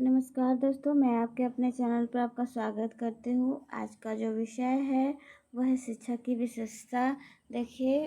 नमस्कार दोस्तों, मैं आपके अपने चैनल पर आपका स्वागत करती हूँ। आज का जो विषय है वह है शिक्षा की विशेषता। देखिए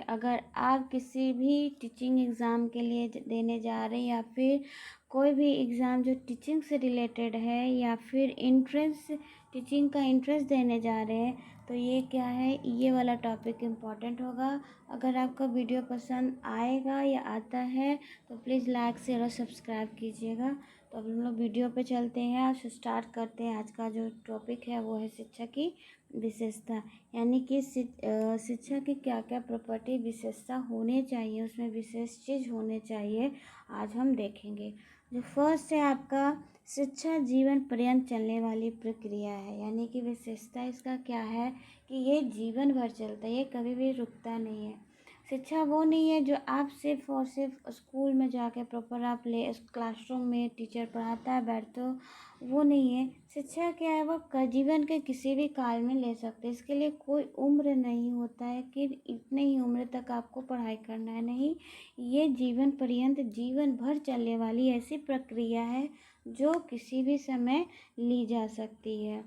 अगर आप किसी भी टीचिंग एग्ज़ाम के लिए देने जा रहे हैं या फिर कोई भी एग्ज़ाम जो टीचिंग से रिलेटेड है या फिर एंट्रेंस टीचिंग का एंट्रेंस देने जा रहे हैं, तो ये क्या है, ये वाला टॉपिक इम्पॉर्टेंट होगा। अगर आपका वीडियो पसंद आएगा या आता है तो प्लीज़ लाइक शेयर और सब्सक्राइब कीजिएगा। तो अब हम लोग वीडियो पे चलते हैं और स्टार्ट करते हैं। आज का जो टॉपिक है वो है शिक्षा की विशेषता, यानी कि शिक्षा की क्या क्या प्रॉपर्टी विशेषता होनी चाहिए, उसमें विशेष चीज़ होने चाहिए, आज हम देखेंगे। जो फर्स्ट है आपका, शिक्षा जीवन पर्यंत चलने वाली प्रक्रिया है, यानी कि विशेषता इसका क्या है कि ये जीवन भर चलता है, ये कभी भी रुकता नहीं है। शिक्षा वो नहीं है जो आप सिर्फ और सिर्फ स्कूल में जाके प्रॉपर आप ले क्लासरूम में टीचर पढ़ाता है बैठते हो, वो नहीं है। शिक्षा क्या है, वो जीवन के किसी भी काल में ले सकते हैं। इसके लिए कोई उम्र नहीं होता है कि इतने ही उम्र तक आपको पढ़ाई करना है, नहीं। ये जीवन पर्यंत जीवन भर चलने वाली ऐसी प्रक्रिया है जो किसी भी समय ली जा सकती है,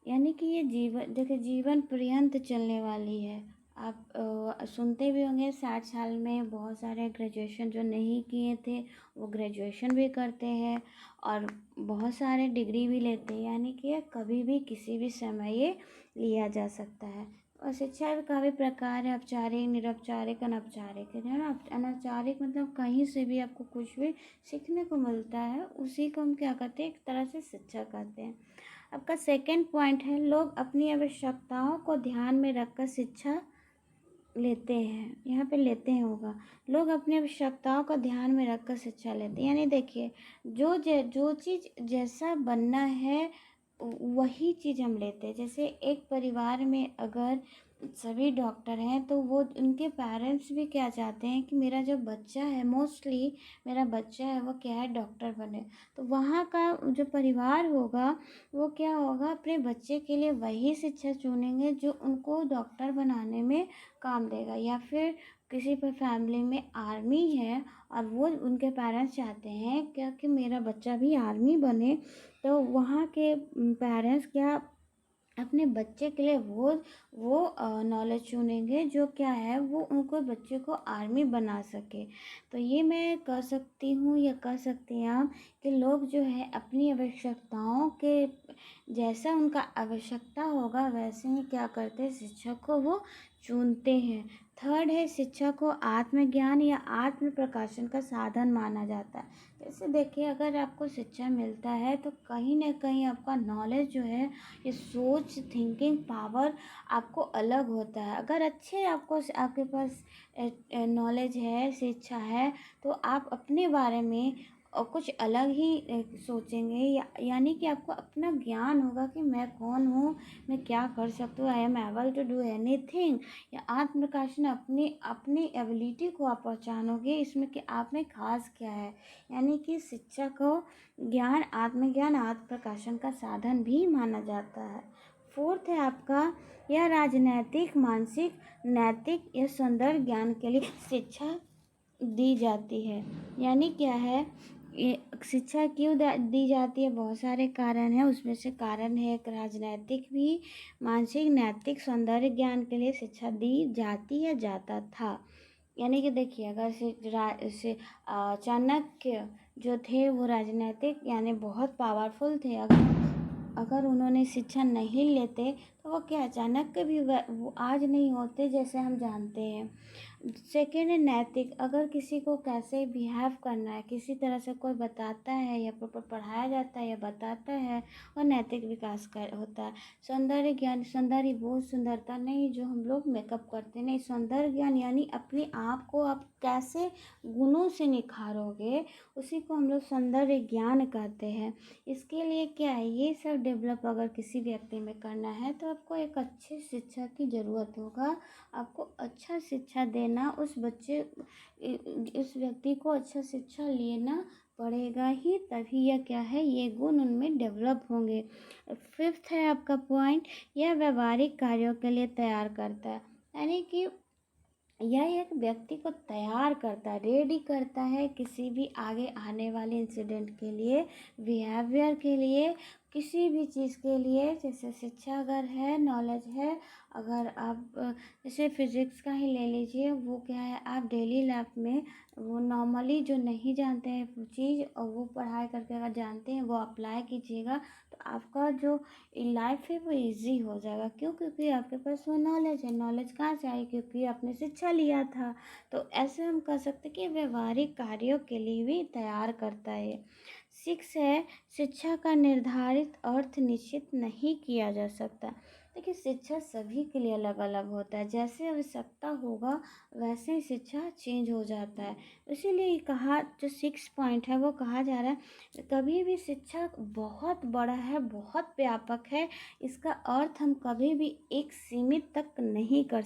यानी कि ये जीवन, देखिए, जीवन पर्यंत चलने वाली है। आप सुनते भी होंगे 60 साल में बहुत सारे ग्रेजुएशन जो नहीं किए थे वो ग्रेजुएशन भी करते हैं और बहुत सारे डिग्री भी लेते हैं, यानी कि ये कभी भी किसी भी समय ये लिया जा सकता है। और शिक्षा का भी प्रकार है, औपचारिक, निरौपचारिक, अनौपचारिक, है ना। अनौपचारिक मतलब कहीं से भी आपको कुछ भी सीखने को मिलता है, उसी को हम क्या कहते हैं, एक तरह से शिक्षा कहते हैं। आपका सेकंड पॉइंट है, लोग अपनी आवश्यकताओं को ध्यान में रखकर शिक्षा लेते हैं। यहाँ पे लेते हैं होगा, लोग अपनी आवश्यकताओं को ध्यान में रखकर शिक्षा लेते हैं, यानी देखिए जो चीज़ जैसा बनना है वही चीज़ हम लेते हैं। जैसे एक परिवार में अगर सभी डॉक्टर हैं तो वो उनके पेरेंट्स भी क्या चाहते हैं कि मेरा जो बच्चा है, मोस्टली मेरा बच्चा है वो क्या है, डॉक्टर बने। तो वहाँ का जो परिवार होगा वो क्या होगा, अपने बच्चे के लिए वही शिक्षा चुनेंगे जो उनको डॉक्टर बनाने में काम देगा। या फिर किसी पर फैमिली में आर्मी है और वो उनके पेरेंट्स चाहते हैं क्या कि मेरा बच्चा भी आर्मी बने, तो वहाँ के पेरेंट्स क्या अपने बच्चे के लिए वो नॉलेज चुनेंगे जो क्या है, वो उनको बच्चे को आर्मी बना सके। तो ये मैं कह सकती हूँ या कह सकते हैं आप कि लोग जो है अपनी आवश्यकताओं के जैसा उनका आवश्यकता होगा वैसे ही क्या करते हैं, शिक्षक को वो चुनते हैं। थर्ड है, शिक्षा को आत्मज्ञान या आत्म प्रकाशन का साधन माना जाता है। जैसे देखिए, अगर आपको शिक्षा मिलता है तो कहीं ना कहीं आपका नॉलेज जो है, ये सोच, थिंकिंग पावर आपको अलग होता है। अगर अच्छे आपको आपके पास नॉलेज है, शिक्षा है, तो आप अपने बारे में कुछ अलग ही सोचेंगे, यानी कि आपको अपना ज्ञान होगा कि मैं कौन हूँ, मैं क्या कर सकती हूँ, I am able to do anything. या आत्म प्रकाशन, अपनी अपनी एबिलिटी को आप पहचानोगे इसमें कि आप में खास क्या है, यानी कि शिक्षा को ज्ञान, आत्मज्ञान, आत्म प्रकाशन का साधन भी माना जाता है। फोर्थ है आपका, यह राजनैतिक, मानसिक, नैतिक या सौंदर्य ज्ञान के लिए शिक्षा दी जाती है। यानी क्या है, ये शिक्षा क्यों दी जाती है, बहुत सारे कारण हैं, उसमें से कारण है एक राजनैतिक भी, मानसिक, नैतिक, सौंदर्य ज्ञान के लिए शिक्षा दी जाती है, जाता था। यानी कि देखिए, अगर से चाणक्य जो थे वो राजनैतिक यानी बहुत पावरफुल थे, अगर उन्होंने शिक्षा नहीं लेते तो वो क्या, चाणक्य भी वो आज नहीं होते जैसे हम जानते हैं। सेकेंड है नैतिक, अगर किसी को कैसे बिहेव करना है, किसी तरह से कोई बताता है या प्रॉपर पढ़ाया जाता है या बताता है, और नैतिक विकास कर होता है। सौंदर्य ज्ञान, सौंदर्य वो सुंदरता नहीं जो हम लोग मेकअप करते, नहीं। सौंदर्य ज्ञान यानी अपने आप को आप कैसे गुणों से निखारोगे, उसी को हम लोग सौंदर्य ज्ञान कहते हैं। इसके लिए क्या है, ये सब डेवलप अगर किसी व्यक्ति में करना है तो आपको एक अच्छी शिक्षा की ज़रूरत होगा। आपको अच्छा शिक्षा देना, उस व्यक्ति को अच्छा शिक्षा लेना पड़ेगा ही, तभी यह क्या है, ये गुण उनमें डेवलप होंगे। फिफ्थ है आपका पॉइंट, यह व्यवहारिक कार्यों के लिए तैयार करता है, यानी कि यह एक व्यक्ति को तैयार करता है, रेडी करता है किसी भी आगे आने वाले इंसिडेंट के लिए, बिहेवियर के लिए, किसी भी चीज़ के लिए। जैसे शिक्षा अगर है, नॉलेज है, अगर आप जैसे फिज़िक्स का ही ले लीजिए, वो क्या है, आप डेली लाइफ में वो नॉर्मली जो नहीं जानते हैं वो चीज़, और वो पढ़ाई करके अगर जानते हैं वो अप्लाई कीजिएगा, तो आपका जो लाइफ है वो इजी हो जाएगा। क्यों? क्योंकि आपके पास वो नॉलेज है। नॉलेज कहाँ से आई? क्योंकि आपने शिक्षा लिया था। तो ऐसे हम कह सकते हैं कि व्यवहारिक कार्यों के लिए भी तैयार करता है। 6 है, शिक्षा का निर्धारित अर्थ निश्चित नहीं किया जा सकता। देखिए, शिक्षा सभी के लिए अलग अलग होता है। जैसे आवश्यकता होगा वैसे ही शिक्षा चेंज हो जाता है। इसीलिए कहा, जो 6 पॉइंट है वो कहा जा रहा है, कभी भी शिक्षा बहुत बड़ा है, बहुत व्यापक है। इसका अर्थ हम कभी भी एक सीमित तक नहीं कर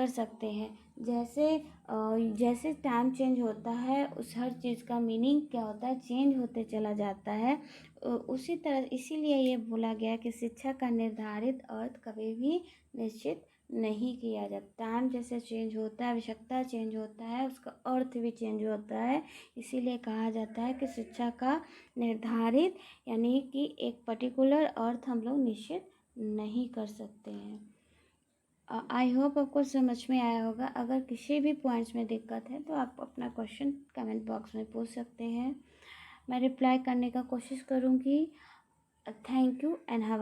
सकते हैं। जैसे टाइम चेंज होता है, उस हर चीज़ का मीनिंग क्या होता है, चेंज होते चला जाता है। उसी तरह इसीलिए ये बोला गया कि शिक्षा का निर्धारित अर्थ कभी भी निश्चित नहीं किया जाता। टाइम जैसे चेंज होता है, आवश्यकता चेंज होता है, उसका अर्थ भी चेंज होता है। इसीलिए कहा जाता है कि शिक्षा का निर्धारित यानी कि एक पर्टिकुलर अर्थ हम लोग निश्चित नहीं कर सकते हैं। आई होप आपको समझ में आया होगा। अगर किसी भी पॉइंट्स में दिक्कत है तो आप अपना क्वेश्चन कमेंट बॉक्स में पूछ सकते हैं, मैं रिप्लाई करने का कोशिश करूँगी। Thank you and have